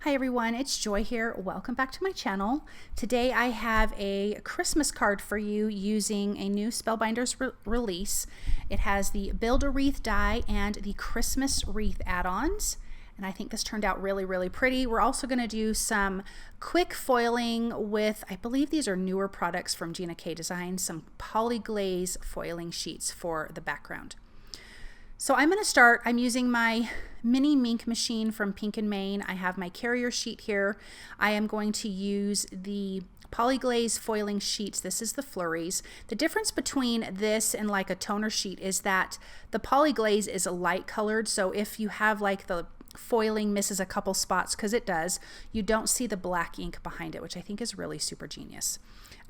Hi everyone, it's Joy here. Welcome back to my channel. Today I have a Christmas card for you using a new Spellbinders release. It has the Build-A-Wreath die and the Christmas wreath add-ons. And I think this turned out really pretty. We're also going to do some quick foiling with, I believe these are newer products from Gina Design, some Poly-Glaze foiling sheets for the background. So I'm going to start, I'm using my mini MINC machine from Pink and Main. I have my carrier sheet here. I am going to use the Poly-Glaze foiling sheets. This is the Flurries. The difference between this and like a toner sheet is that the Poly-Glaze is a light colored, so if you have like the foiling misses a couple spots, because it does, you don't see the black ink behind it, which I think is really super genius.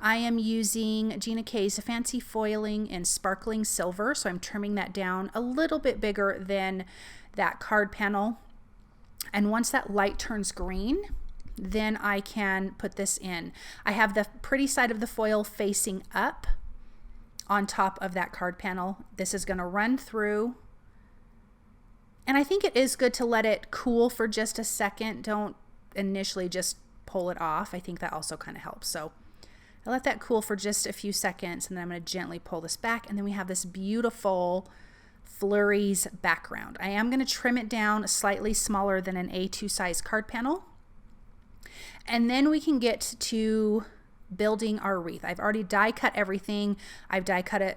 I am using Gina K's fancy foiling in sparkling silver, so I'm trimming that down a little bit bigger than that card panel. And once that light turns green, then I can put this in. I have the pretty side of the foil facing up on top of that card panel. This is going to run through. And I think it is good to let it cool for just a second. Don't initially just pull it off. I think that also kind of helps. So I let that cool for just a few seconds, and then I'm going to gently pull this back, and then we have this beautiful Flurries background. I am going to trim it down slightly smaller than an A2 size card panel, and then we can get to building our wreath. I've already die cut everything. I've die cut it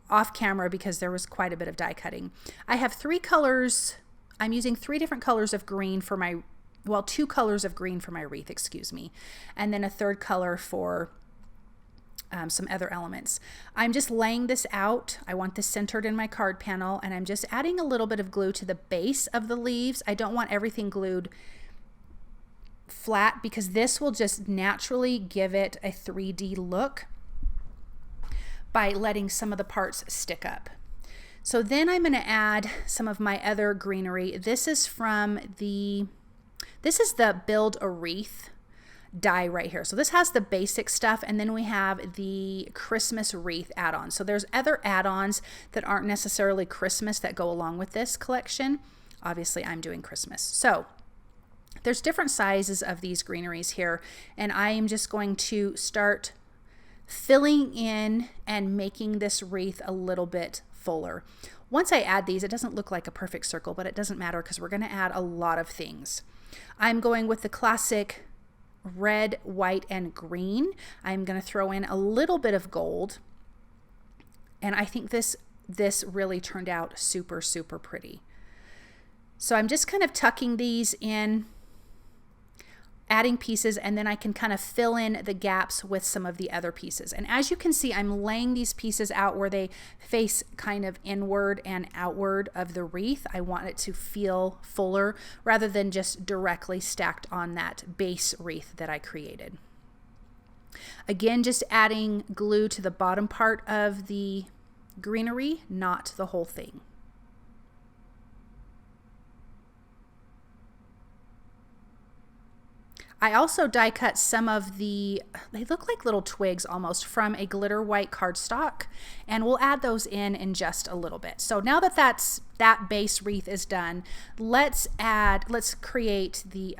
off camera because there was quite a bit of die cutting. I have three colors. I'm using three different colors of green for my, well, two colors of green for my wreath, excuse me, and then a third color for some other elements. I'm just laying this out. I want this centered in my card panel, and I'm just adding a little bit of glue to the base of the leaves. I don't want everything glued flat because this will just naturally give it a 3D look by letting some of the parts stick up. So then I'm going to add some of my other greenery. This is the Build-A-Wreath die right here. So this has the basic stuff, and then we have the Christmas wreath add-on. So there's other add-ons that aren't necessarily Christmas that go along with this collection. Obviously I'm doing Christmas. So there's different sizes of these greeneries here, and I am just going to start filling in and making this wreath a little bit fuller. Once I add these, it doesn't look like a perfect circle, but it doesn't matter because we're going to add a lot of things. I'm going with the classic red, white, and green. I'm going to throw in a little bit of gold, and I think this really turned out super pretty. So I'm just kind of tucking these in, adding pieces, and then I can kind of fill in the gaps with some of the other pieces. And as you can see, I'm laying these pieces out where they face kind of inward and outward of the wreath. I want it to feel fuller rather than just directly stacked on that base wreath that I created. Again, just adding glue to the bottom part of the greenery, not the whole thing. I also die cut some of they look like little twigs almost, from a glitter white cardstock, and we'll add those in just a little bit. So now that that base wreath is done, let's create the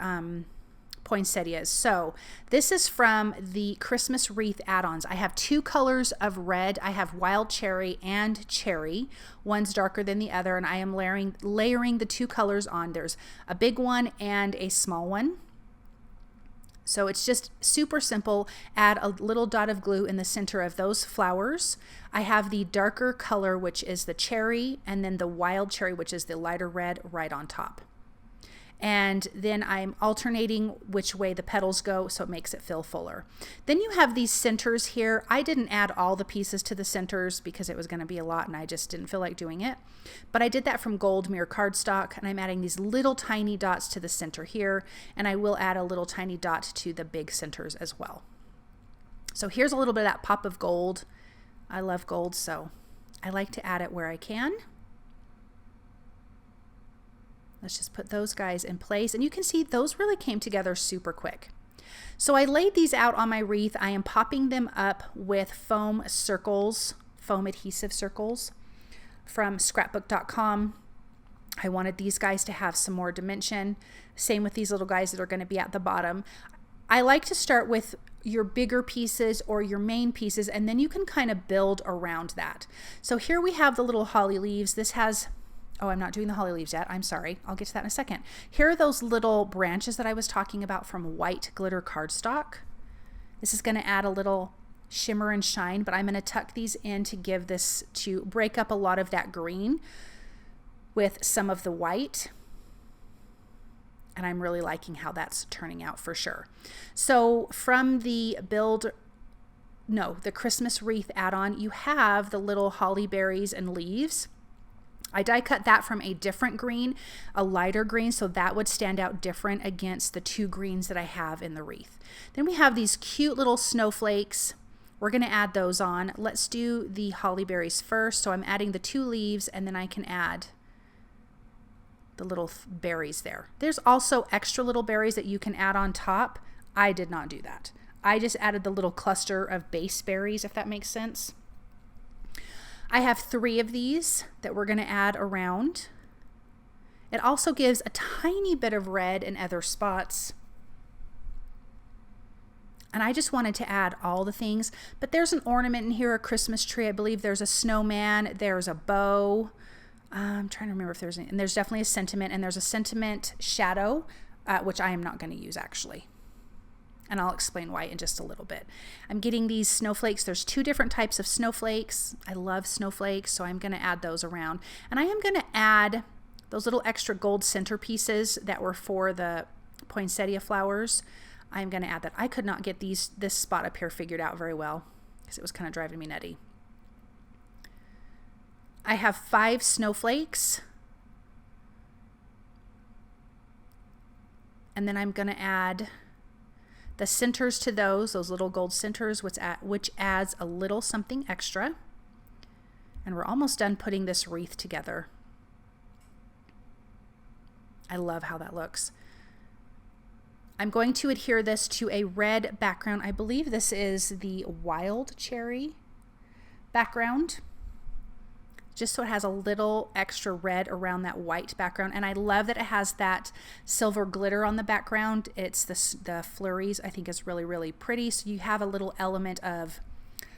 poinsettias. So this is from the Christmas wreath add-ons. I have two colors of red. I have wild cherry and cherry. One's darker than the other, and I am layering the two colors on. There's a big one and a small one. So it's just super simple. Add a little dot of glue in the center of those flowers. I have the darker color, which is the cherry, and then the wild cherry, which is the lighter red, right on top. And then I'm alternating which way the petals go, so it makes it feel fuller. Then you have these centers here. I didn't add all the pieces to the centers because it was going to be a lot and I just didn't feel like doing it. But I did that from Gold Mirror cardstock, and I'm adding these little tiny dots to the center here, and I will add a little tiny dot to the big centers as well. So here's a little bit of that pop of gold. I love gold, so I like to add it where I can. Let's just put those guys in place, and you can see those really came together super quick. So I laid these out on my wreath. I am popping them up with foam circles, foam adhesive circles from scrapbook.com. I wanted these guys to have some more dimension. Same with these little guys that are going to be at the bottom. I like to start with your bigger pieces or your main pieces, and then you can kind of build around that. So here we have the little holly leaves. This has, oh, I'm not doing the holly leaves yet. I'm sorry. I'll get to that in a second. Here are those little branches that I was talking about from white glitter cardstock. This is going to add a little shimmer and shine, but I'm going to tuck these in to give this, to break up a lot of that green with some of the white. And I'm really liking how that's turning out for sure. So from the the Christmas wreath add-on, you have the little holly berries and leaves. I die cut that from a different green, a lighter green, so that would stand out different against the two greens that I have in the wreath. Then we have these cute little snowflakes. We're going to add those on. Let's do the holly berries first. So I'm adding the two leaves, and then I can add the little berries there. There's also extra little berries that you can add on top. I did not do that. I just added the little cluster of base berries, if that makes sense. I have 3 of these that we're going to add around. It also gives a tiny bit of red in other spots. And I just wanted to add all the things, but there's an ornament in here, a Christmas tree. I believe there's a snowman, there's a bow. I'm trying to remember if there's any, and there's definitely a sentiment, and there's a sentiment shadow, which I am not going to use actually. And I'll explain why in just a little bit. I'm getting these snowflakes. There's 2 different types of snowflakes. I love snowflakes, so I'm going to add those around. And I am going to add those little extra gold centerpieces that were for the poinsettia flowers. I'm going to add that. I could not get this spot up here figured out very well because it was kind of driving me nutty. I have 5 snowflakes, and then I'm going to add the centers to those little gold centers, which adds a little something extra. And we're almost done putting this wreath together. I love how that looks. I'm going to adhere this to a red background. I believe this is the wild cherry background, just so it has a little extra red around that white background. And I love that it has that silver glitter on the background. It's the Flurries, I think is really, really pretty. So you have a little element of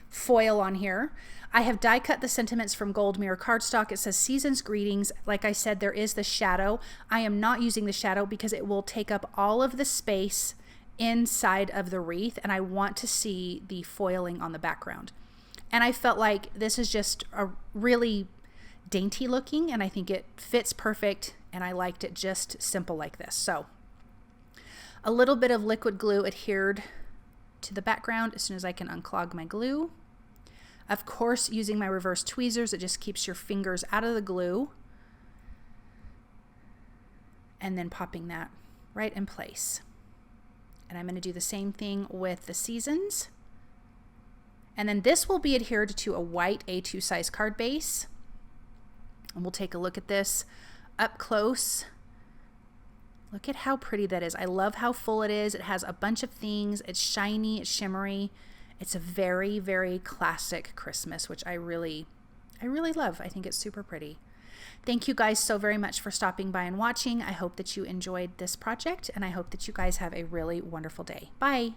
foil on here. I have die cut the sentiments from Gold Mirror cardstock. It says Season's Greetings. Like I said, there is the shadow. I am not using the shadow because it will take up all of the space inside of the wreath, and I want to see the foiling on the background. And I felt like this is just a really dainty looking, and I think it fits perfect, and I liked it just simple like this. So a little bit of liquid glue adhered to the background as soon as I can unclog my glue. Of course, using my reverse tweezers, it just keeps your fingers out of the glue. And then popping that right in place. And I'm going to do the same thing with the seasons. And then this will be adhered to a white A2 size card base. And we'll take a look at this up close. Look at how pretty that is. I love how full it is. It has a bunch of things. It's shiny, it's shimmery. It's a very, very classic Christmas, which I really love. I think it's super pretty. Thank you guys so very much for stopping by and watching. I hope that you enjoyed this project, and I hope that you guys have a really wonderful day. Bye.